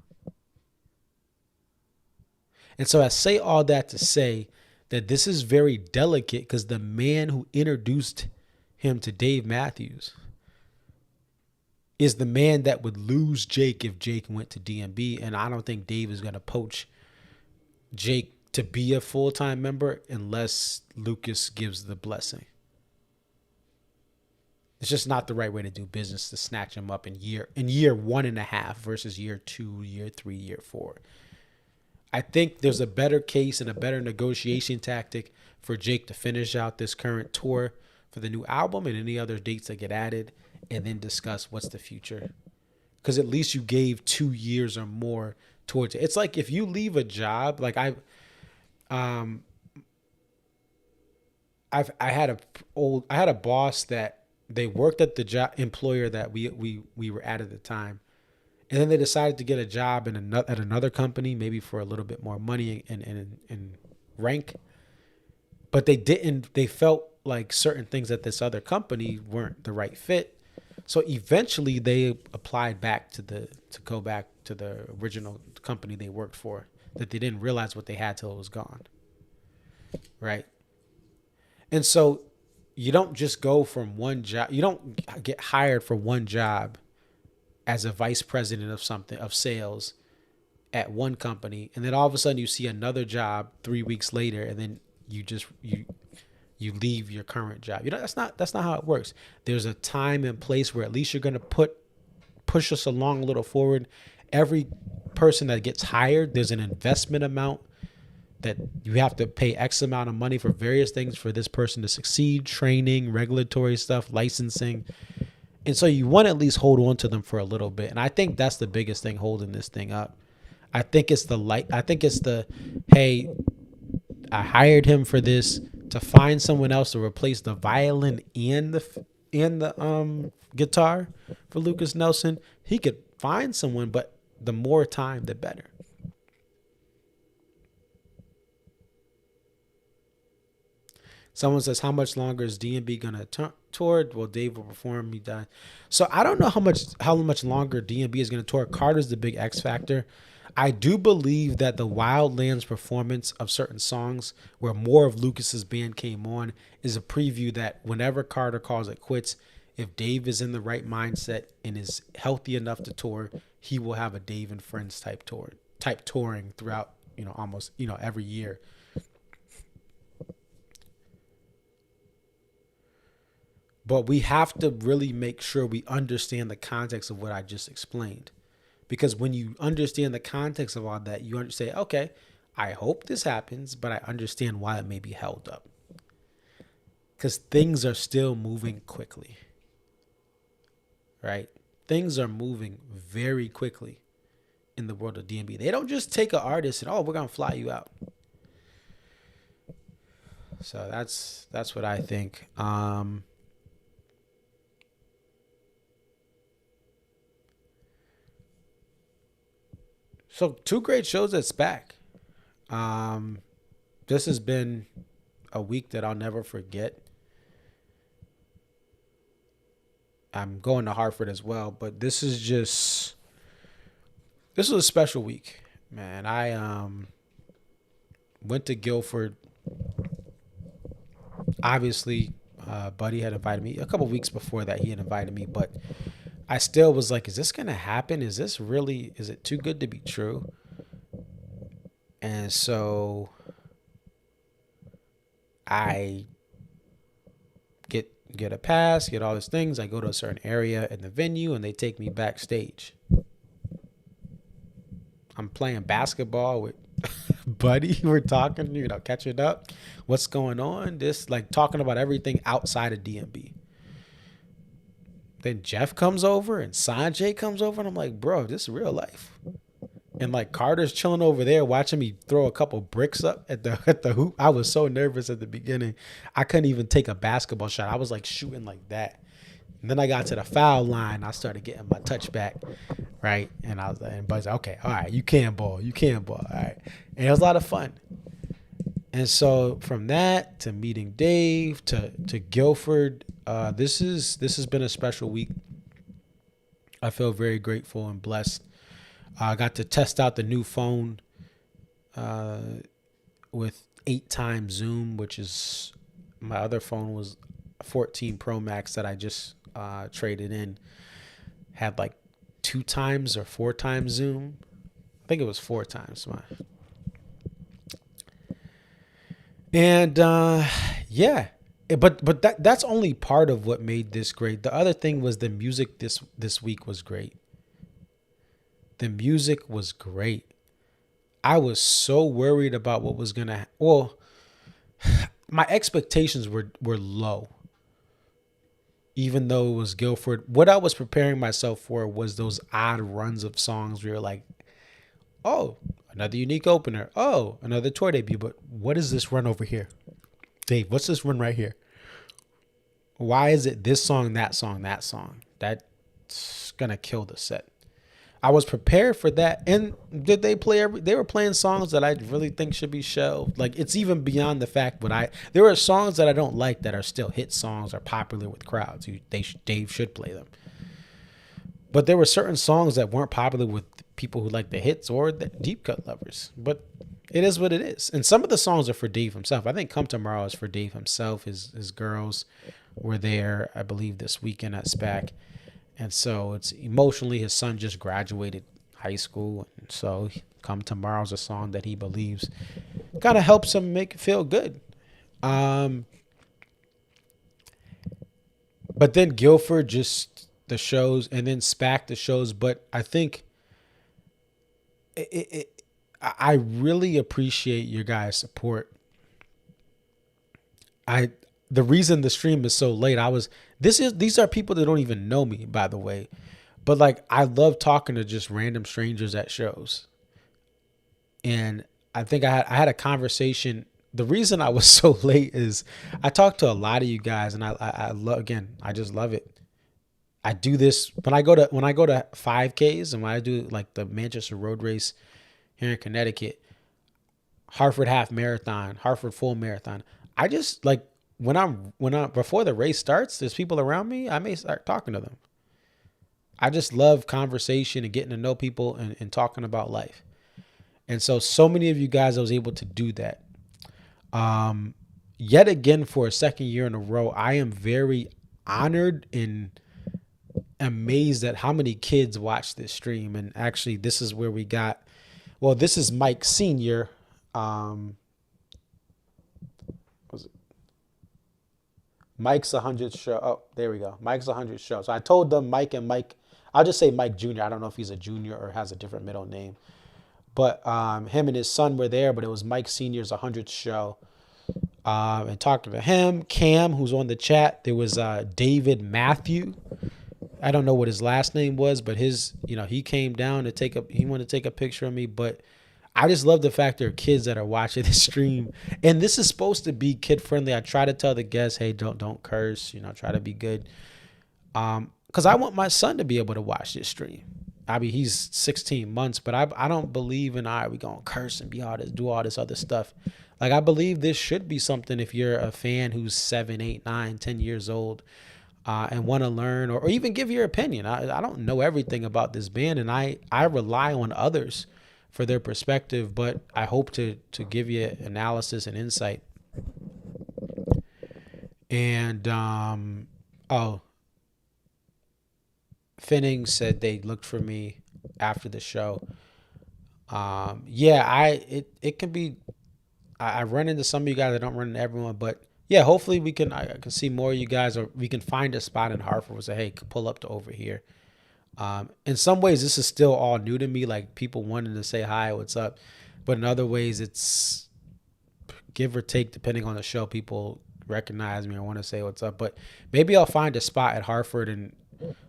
And so I say all that to say that this is very delicate because the man who introduced him to Dave Matthews is the man that would lose Jake if Jake went to DMB. And I don't think Dave is going to poach Jake to be a full-time member unless Lucas gives the blessing. It's just not the right way to do business to snatch him up in year 1.5 versus year 2, year 3, year 4. I think there's a better case and a better negotiation tactic for Jake to finish out this current tour for the new album and any other dates that get added, and then discuss what's the future. Because at least you gave 2 years or more towards it. It's like if you leave a job, like I had a boss that they worked at the employer that we were at the time. And then they decided to get a job at another company, maybe for a little bit more money and rank. But they felt like certain things at this other company weren't the right fit. So eventually they applied back to go back to the original company they worked for, that they didn't realize what they had till it was gone. Right. And so you don't just go from one job. You don't get hired for one job as a vice president of something, of sales at one company, and then all of a sudden you see another job 3 weeks later, and then you leave your current job. That's not how it works. There's a time and place where at least you're going to push us along a little forward. Every person that gets hired, there's an investment amount that you have to pay X amount of money for various things for this person to succeed, training, regulatory stuff, licensing. And so you want to at least hold on to them for a little bit. And I think that's the biggest thing holding this thing up. I think it's the hey, I hired him for this, to find someone else to replace the violin and the guitar for Lucas Nelson. He could find someone, but the more time, the better. Someone says, how much longer is DMB gonna tour? Well, Dave will perform. He died. So I don't know how much longer DMB is gonna tour. Carter's the big X factor. I do believe that the Wildlands performance of certain songs where more of Lucas's band came on is a preview that whenever Carter calls it quits, if Dave is in the right mindset and is healthy enough to tour, he will have a Dave and Friends type touring throughout, almost, every year. But we have to really make sure we understand the context of what I just explained. Because when you understand the context of all that, you understand, okay, I hope this happens, but I understand why it may be held up. Because things are still moving quickly. Right? Things are moving very quickly in the world of DMB. They don't just take an artist and, we're going to fly you out. So that's what I think. So 2 great shows at SPAC. This has been a week that I'll never forget. I'm going to Hartford as well, but this was a special week, man. I went to Guilford. Obviously, Buddy had invited me a couple weeks before that. He had invited me, but I still was like, is this going to happen? Is it too good to be true? And so I get a pass, get all these things. I go to a certain area in the venue and they take me backstage. I'm playing basketball with Buddy. We're talking, catching up. What's going on? Talking about everything outside of DMB. Then Jeff comes over and Sanjay comes over and I'm like, bro, this is real life. And Carter's chilling over there watching me throw a couple bricks up at the hoop. I was so nervous at the beginning. I couldn't even take a basketball shot. I was shooting like that. And then I got to the foul line. I started getting my touchback, right? And I was like, and Bud's like, okay, all right, you can ball, all right. And it was a lot of fun. And so from that to meeting Dave to Guilford, this has been a special week. I feel very grateful and blessed. I got to test out the new phone with 8x Zoom, which is my other phone was a 14 Pro Max that I just traded in. Had 2x or 4x Zoom. I think it was 4x. And yeah, but that's only part of what made this great. The other thing was the music this week was great. The music was great. I was so worried about what was gonna. Well, my expectations were low. Even though it was Guilford, what I was preparing myself for was those odd runs of songs where you're like, oh, another unique opener. Oh, another tour debut. But what is this run over here? Dave, what's this run right here? Why is it this song, that song, that song? That's going to kill the set. I was prepared for that. And did they play they were playing songs that I really think should be shelved. It's even beyond the fact there are songs that I don't like that are still hit songs, are popular with crowds. Dave should play them. But there were certain songs that weren't popular with people who like the hits or the deep cut lovers. But it is what it is. And some of the songs are for Dave himself. I think Come Tomorrow is for Dave himself. His girls were there, I believe, this weekend at SPAC. And so it's emotionally, his son just graduated high school. And so Come Tomorrow is a song that he believes kind of helps him make it feel good. But then Guilford just the shows, and then SPAC the shows. But I think I really appreciate your guys' support. The reason the stream is so late, these are people that don't even know me, by the way. But like, I love talking to just random strangers at shows. And I think I had a conversation. The reason I was so late is I talked to a lot of you guys, and I love, again, I just love it. I do this when I go to 5Ks, and when I do like the Manchester Road Race here in Connecticut, Hartford half marathon, Hartford full marathon. I just like when I'm before the race starts, there's people around me, I may start talking to them. I just love conversation and getting to know people and talking about life. And so many of you guys, I was able to do that. Yet again, for a second year in a row, I am very honored and amazed at how many kids watch this stream. And actually, this is where we got, well, this is Mike Sr. Mike's 100th show. Oh, there we go. Mike's 100th show. So I told them Mike and Mike, I'll just say Mike Jr. I don't know if he's a junior or has a different middle name. But him and his son were there, but it was Mike Sr.'s 100th show. And talking to him, Cam, who's on the chat, there was David Matthew. I don't know what his last name was, but he came down to he wanted to take a picture of me. But I just love the fact there are kids that are watching the stream. And this is supposed to be kid friendly. I try to tell the guests, hey, don't curse, try to be good. Because I want my son to be able to watch this stream. I mean, he's 16 months, but I don't believe in, we going to curse and do all this other stuff. Like, I believe this should be something if you're a fan who's 7, 8, 9, 10 years old and want to learn or even give your opinion. I don't know everything about this band, and I rely on others for their perspective, but I hope to give you analysis and insight. And, Finning said they looked for me after the show. It can be, I run into some of you guys. I don't run into everyone, but yeah, hopefully I can see more of you guys, or we can find a spot in Hartford and say, hey, pull up to over here. In some ways, this is still all new to me, like people wanting to say hi, what's up. But in other ways, it's give or take, depending on the show, people recognize me or want to say what's up. But maybe I'll find a spot at Hartford and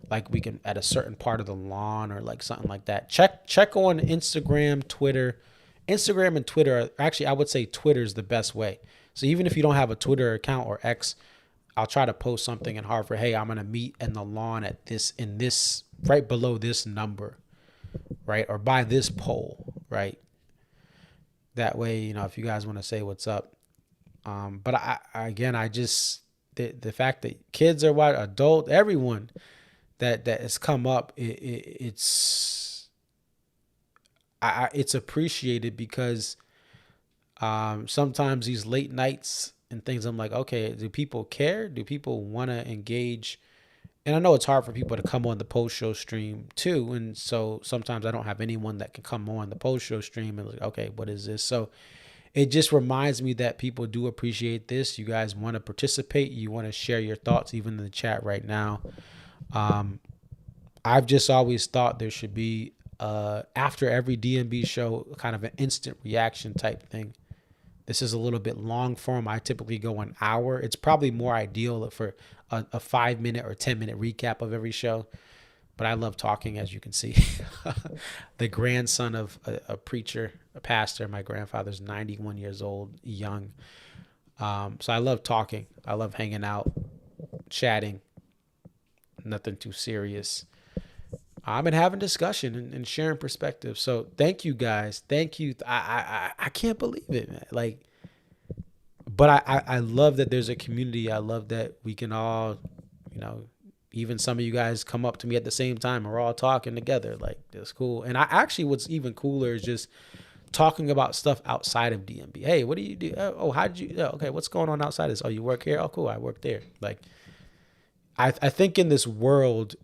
like we can at a certain part of the lawn or like something like that. Check on Instagram, Twitter. Instagram and Twitter, actually, I would say Twitter is the best way. So even if you don't have a Twitter account or X, I'll try to post something in Hartford. Hey, I'm going to meet in the lawn at this, right below this number, right? Or by this pole, right? That way, if you guys want to say what's up. But I just, the fact that kids are white, adult, everyone that has come up, it's appreciated because sometimes these late nights and things, I'm like, okay, do people care? Do people want to engage? And I know it's hard for people to come on the post-show stream too. And so sometimes I don't have anyone that can come on the post-show stream and like, okay, what is this? So it just reminds me that people do appreciate this. You guys want to participate. You want to share your thoughts, even in the chat right now. I've just always thought there should be, after every DMB show, kind of an instant reaction type thing. This is a little bit long form. I typically go an hour. It's probably more ideal for a 5-minute or 10-minute recap of every show. But I love talking, as you can see. The grandson of a preacher, a pastor. My grandfather's 91 years old, young. So I love talking. I love hanging out, chatting. Nothing too serious. I'm having discussion and sharing perspective. So thank you guys. Thank you. I can't believe it, man. Like, but I love that there's a community. I love that we can all, even some of you guys come up to me at the same time. We're all talking together. Like, it's cool. And I actually, what's even cooler is just talking about stuff outside of DMB. Hey, what do you do? Oh, how did you? Oh, okay, what's going on outside this? Oh, you work here? Oh, cool. I work there. Like, I think in this world,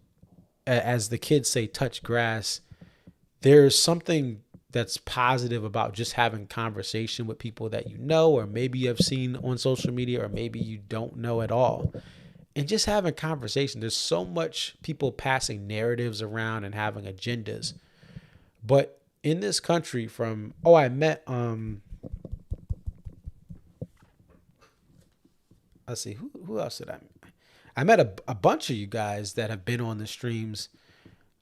as the kids say, touch grass, there's something that's positive about just having conversation with people that you know, or maybe you have seen on social media, or maybe you don't know at all. And just having conversation. There's so much people passing narratives around and having agendas. But in this country I met, let's see, who else did I meet? I met a bunch of you guys that have been on the streams.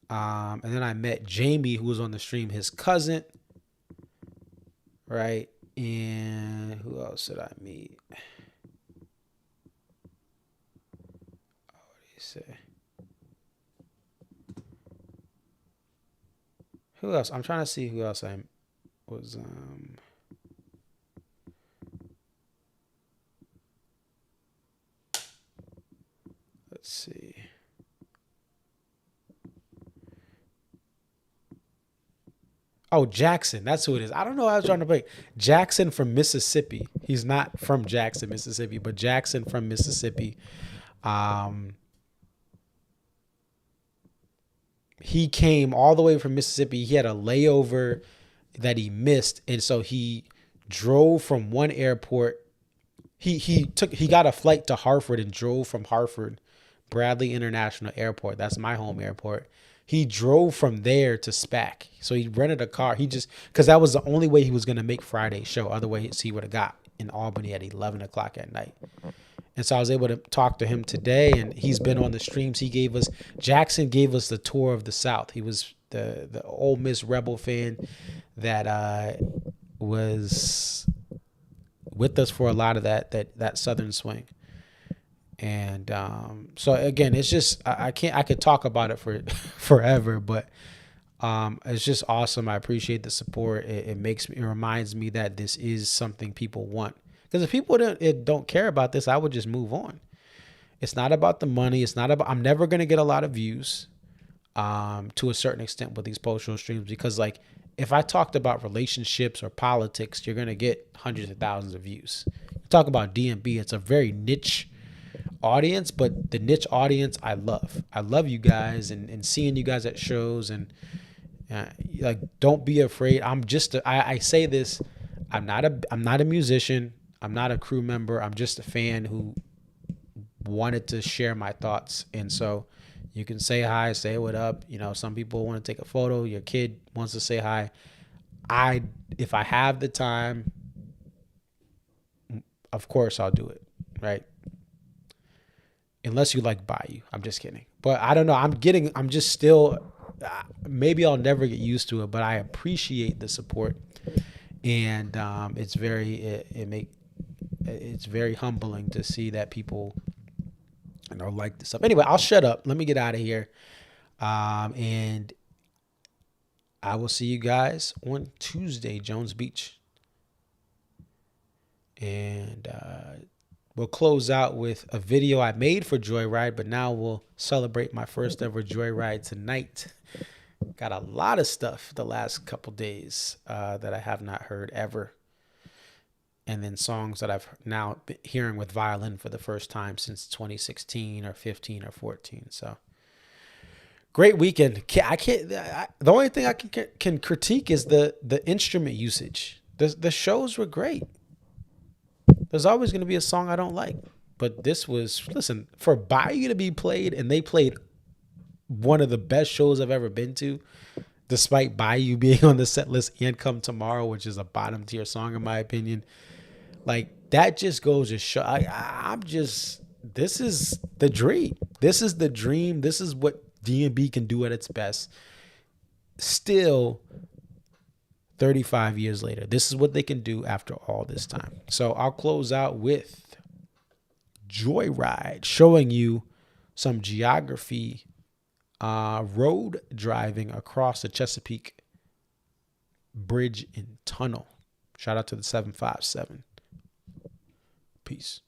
And then I met Jamie, who was on the stream, his cousin. Right. And who else did I meet? What do you say? Who else? I'm trying to see who else I was. Let's see. Oh, Jackson. That's who it is. I don't know. I was trying to break Jackson from Mississippi. He's not from Jackson, Mississippi, but Jackson from Mississippi. He came all the way from Mississippi. He had a layover that he missed, and so he drove from one airport. He got a flight to Hartford and drove from Hartford, Bradley International Airport. That's my home airport. He drove from there to SPAC. So he rented a car. Because that was the only way he was going to make Friday's show. Otherwise, he would have got in Albany at 11 o'clock at night. And so I was able to talk to him today, and he's been on the streams. Jackson gave us the tour of the South. He was the Ole Miss Rebel fan that was with us for a lot of that Southern swing. And so again, it's just I could talk about it for forever, but it's just awesome. I appreciate the support. It reminds me that this is something people want. Because if people don't care about this, I would just move on. It's not about the money. I'm never gonna get a lot of views, to a certain extent with these post-show streams, because like if I talked about relationships or politics, you're gonna get hundreds of thousands of views. Talk about DMB, it's a very niche audience, but the niche audience I love you guys and seeing you guys at shows, and like, don't be afraid. I say this, I'm not a musician, I'm not a crew member, I'm just a fan who wanted to share my thoughts. And so you can say hi, say what up. Some people want to take a photo, your kid wants to say hi. If I have the time, of course I'll do it, right? Unless you like Bayou. I'm just kidding. But I don't know. I'm just still, maybe I'll never get used to it, but I appreciate the support. And it's very humbling to see that people like this stuff. Anyway, I'll shut up. Let me get out of here. And I will see you guys on Tuesday, Jones Beach. And we'll close out with a video I made for Joyride, but now we'll celebrate my first ever Joyride tonight. Got a lot of stuff the last couple days that I have not heard ever. And then songs that I've now been hearing with violin for the first time since 2016 or 15 or 14. So great weekend. The only thing I can critique is the instrument usage. The shows were great. There's always going to be a song I don't like, but this was, listen, for Bayou to be played, and they played one of the best shows I've ever been to, despite Bayou being on the set list and Come Tomorrow, which is a bottom tier song in my opinion. Like, that just goes to show, this is the dream. This is the dream. This is what D&B can do at its best. Still, 35 years later, this is what they can do after all this time. So I'll close out with Joyride, showing you some geography, road driving across the Chesapeake Bridge and Tunnel. Shout out to the 757. Peace.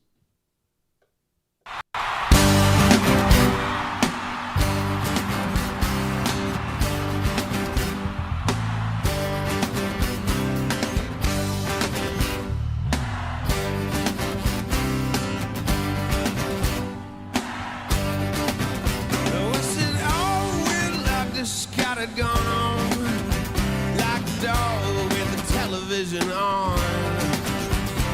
it going on, like a dog with the television on,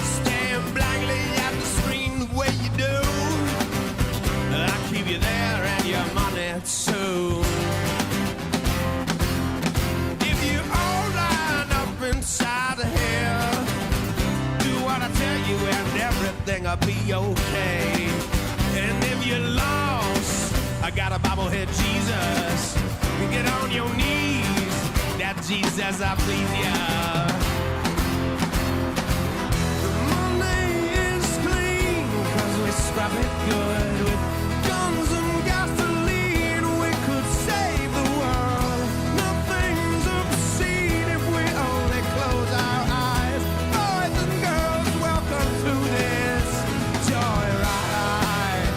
staring blankly at the screen the way you do. I keep you there and your money too. If you all line up inside of here, do what I tell you and everything'll be okay. And if you're lost, I got a bobblehead Jesus. You get on your knees, that Jesus I please ya. The money is clean, 'cause we scrap it good with guns and gasoline. We could save the world. Nothing's obscene if we only close our eyes. Boys and girls, welcome to this joyride.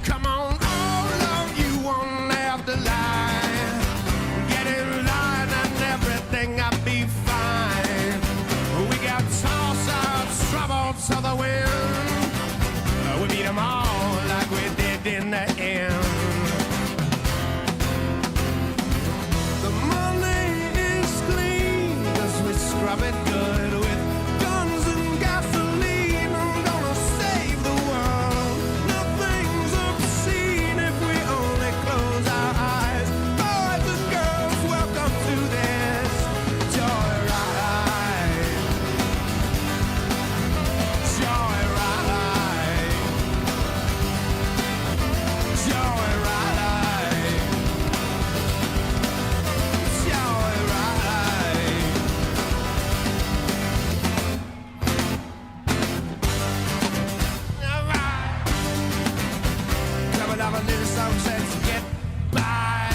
Come on, all of you won't have to lie. Get in line and everything'll be fine. We got tossed out trouble to the wind. We beat them all like we did in the end. The money is clean, 'cause we scrub it good with guns and gasoline. I'm gonna save the world. Nothing's obscene if we only close our eyes. Boys and girls, welcome to this joyride. Joyride. Joyride. Joyride. Alright. Coming up a little something to get by.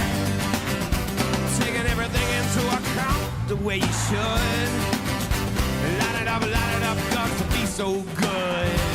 Taking everything into account the way you should. Line it up, got to be so good.